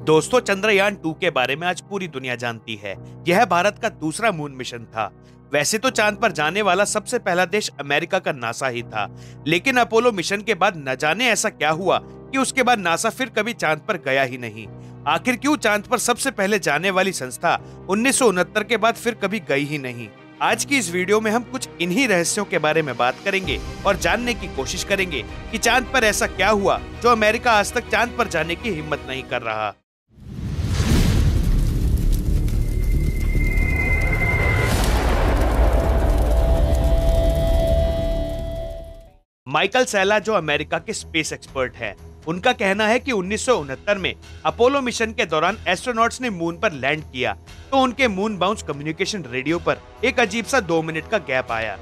दोस्तों, चंद्रयान 2 के बारे में आज पूरी दुनिया जानती है। यह भारत का दूसरा मून मिशन था। वैसे तो चांद पर जाने वाला सबसे पहला देश अमेरिका का नासा ही था, लेकिन अपोलो मिशन के बाद न जाने ऐसा क्या हुआ कि उसके बाद नासा फिर कभी चांद पर गया ही नहीं। आखिर क्यों चांद पर सबसे पहले जाने वाली संस्था 1969 के बाद फिर कभी गई ही नहीं। आज की इस वीडियो में हम कुछ इन्हीं रहस्यों के बारे में बात करेंगे और जानने की कोशिश करेंगे कि चांद पर ऐसा क्या हुआ जो अमेरिका आज तक चांद पर जाने की हिम्मत नहीं कर रहा। माइकल सैला, जो अमेरिका के स्पेस एक्सपर्ट हैं, उनका कहना है कि 1969 में अपोलो मिशन के दौरान एस्ट्रोनॉट्स ने मून पर लैंड किया तो उनके मून बाउंस कम्युनिकेशन रेडियो पर एक अजीब सा 2 मिनट का गैप आया।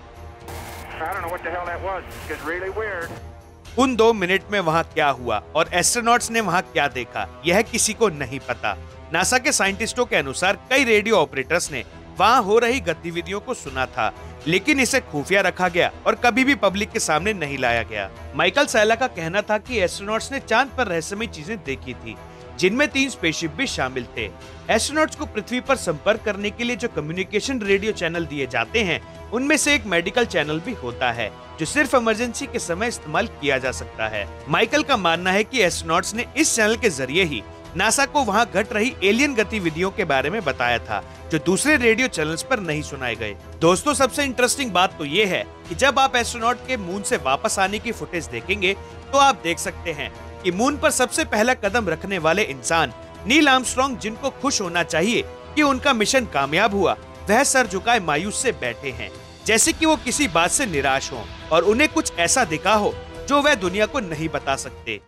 उन 2 मिनट में वहां क्या हुआ और एस्ट्रोनॉट्स ने वहां क्या देखा, यह किसी को नहीं पता। नासा के साइंटिस्टों के अनुसार कई रेडियो ऑपरेटर्स ने वहां हो रही गतिविधियों को सुना था, लेकिन इसे खुफिया रखा गया और कभी भी पब्लिक के सामने नहीं लाया गया। माइकल सैला का कहना था कि एस्ट्रोनॉट्स ने चांद पर रहस्यमय चीजें देखी थी, जिनमें 3 स्पेसशिप भी शामिल थे। एस्ट्रोनॉट्स को पृथ्वी पर संपर्क करने के लिए जो कम्युनिकेशन रेडियो चैनल दिए जाते हैं, उनमें से एक मेडिकल चैनल भी होता है, जो सिर्फ इमरजेंसी के समय इस्तेमाल किया जा सकता है। माइकल का मानना है कि एस्ट्रोनॉट्स ने इस चैनल के जरिए ही नासा को वहां घट रही एलियन गतिविधियों के बारे में बताया था, जो दूसरे रेडियो चैनल्स पर नहीं सुनाए गए। दोस्तों, सबसे इंटरेस्टिंग बात तो ये है कि जब आप एस्ट्रोनॉट के मून से वापस आने की फुटेज देखेंगे तो आप देख सकते हैं कि मून पर सबसे पहला कदम रखने वाले इंसान नील आर्मस्ट्रांग, जिनको खुश होना चाहिए कि उनका मिशन कामयाब हुआ, वह सर झुकाए मायूस से बैठे हैं, जैसे कि वो किसी बात से निराश हों और उन्हें कुछ ऐसा दिखा हो जो वह दुनिया को नहीं बता सकते।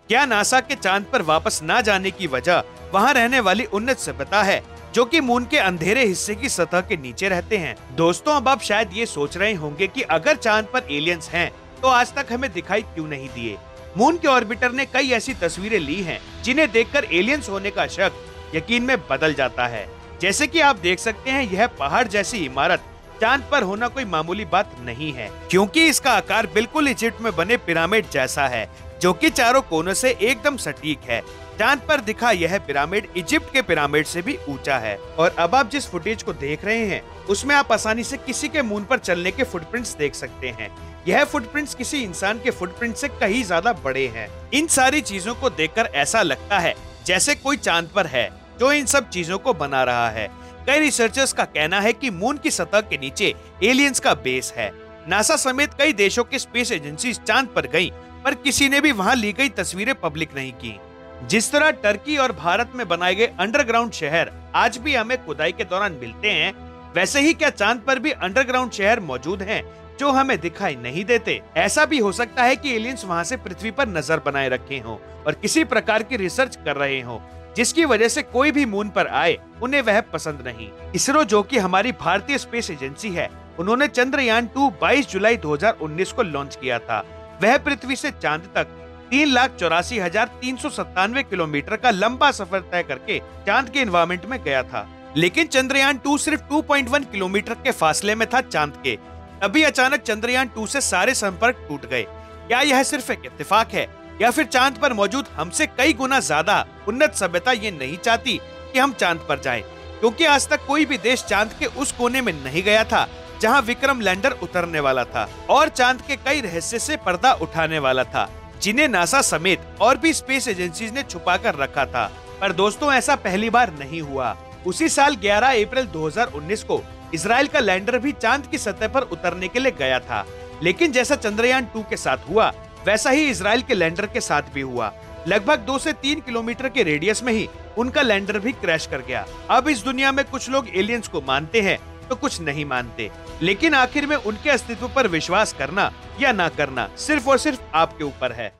क्या नासा के चांद पर वापस न जाने की वजह वहां रहने वाली उन्नत सभ्यता है, जो कि मून के अंधेरे हिस्से की सतह के नीचे रहते हैं? दोस्तों, अब आप शायद ये सोच रहे होंगे कि अगर चांद पर एलियंस हैं, तो आज तक हमें दिखाई क्यों नहीं दिए। मून के ऑर्बिटर ने कई ऐसी तस्वीरें ली हैं जिन्हें देखकर एलियंस होने का शक यकीन में बदल जाता है। जैसे कि आप देख सकते हैं, यह पहाड़ जैसी इमारत चांद पर होना कोई मामूली बात नहीं है, क्योंकि इसका आकार बिल्कुल इजिप्ट में बने पिरामिड जैसा है, जो कि चारों कोनों से एकदम सटीक है। चांद पर दिखा यह पिरामिड इजिप्ट के पिरामिड से भी ऊंचा है। और अब आप जिस फुटेज को देख रहे हैं, उसमें आप आसानी से किसी के मून पर चलने के फुटप्रिंट्स देख सकते हैं। यह फुटप्रिंट्स किसी इंसान के फुटप्रिंट से कहीं ज्यादा बड़े हैं। इन सारी चीजों को देखकर ऐसा लगता है जैसे कोई चांद पर है जो इन सब चीजों को बना रहा है। कई रिसर्चर्स का कहना है कि मून की सतह के नीचे एलियंस का बेस है। नासा समेत कई देशों की स्पेस एजेंसीज चांद पर गईं, पर किसी ने भी वहां ली गई तस्वीरें पब्लिक नहीं की। जिस तरह टर्की और भारत में बनाए गए अंडरग्राउंड शहर आज भी हमें खुदाई के दौरान मिलते हैं, वैसे ही क्या चांद पर भी अंडरग्राउंड शहर मौजूद हैं जो हमें दिखाई नहीं देते? ऐसा भी हो सकता है कि एलियंस वहां से पृथ्वी पर नजर बनाए रखे हों और किसी प्रकार की रिसर्च कर रहे हों, जिसकी वजह से कोई भी मून पर आए उन्हें वह पसंद नहीं। इसरो, जो कि हमारी भारतीय स्पेस एजेंसी है, उन्होंने चंद्रयान 2 22 जुलाई 2019 को लॉन्च किया था। वह पृथ्वी से चांद तक 3,84,397 किलोमीटर का लंबा सफर तय करके चांद के एनवायरमेंट में गया था। लेकिन चंद्रयान 2 सिर्फ 2.1 किलोमीटर के फासले में था चांद के। तभी अचानक चंद्रयान 2 से सारे संपर्क टूट गए। क्या यह सिर्फ एक इत्तेफाक है, या फिर चांद पर मौजूद हमसे कई गुना ज्यादा उन्नत सभ्यता ये नहीं चाहती कि हम चांद पर जाएं? क्योंकि आज तक कोई भी देश चांद के उस कोने में नहीं गया था जहां विक्रम लैंडर उतरने वाला था और चांद के कई रहस्य से पर्दा उठाने वाला था, जिन्हें नासा समेत और भी स्पेस एजेंसीज ने छुपा कर रखा था। पर दोस्तों, ऐसा पहली बार नहीं हुआ। उसी साल 11 अप्रैल 2019 को इजराइल का लैंडर भी चांद की सतह पर उतरने के लिए गया था। लेकिन जैसा चंद्रयान 2 के साथ हुआ, वैसा ही इजराइल के लैंडर के साथ भी हुआ। लगभग 2 से 3 किलोमीटर के रेडियस में ही उनका लैंडर भी क्रैश कर गया। अब इस दुनिया में कुछ लोग एलियंस को मानते हैं तो कुछ नहीं मानते, लेकिन आखिर में उनके अस्तित्व पर विश्वास करना या ना करना सिर्फ और सिर्फ आपके ऊपर है।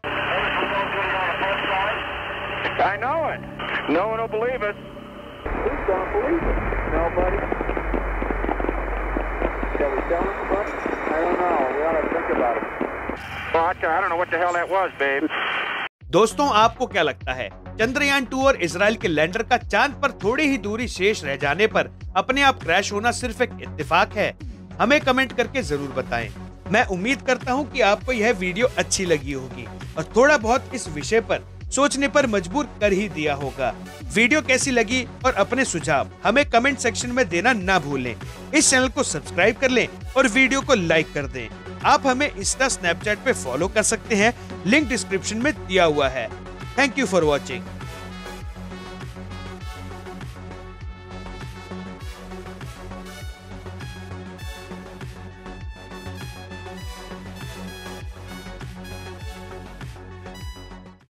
दोस्तों, आपको क्या लगता है, चंद्रयान 2 और इजराइल के लैंडर का चांद पर थोड़ी ही दूरी शेष रह जाने पर अपने आप क्रैश होना सिर्फ एक इत्तेफाक है? हमें कमेंट करके जरूर बताएं। मैं उम्मीद करता हूँ कि आपको यह वीडियो अच्छी लगी होगी और थोड़ा बहुत इस विषय पर सोचने पर मजबूर कर ही दिया होगा। वीडियो कैसी लगी और अपने सुझाव हमें कमेंट सेक्शन में देना ना भूलें। इस चैनल को सब्सक्राइब कर लें और वीडियो को लाइक कर दें। आप हमें इंस्टा, स्नैपचैट पे फॉलो कर सकते हैं, लिंक डिस्क्रिप्शन में दिया हुआ है। Thank you for watching.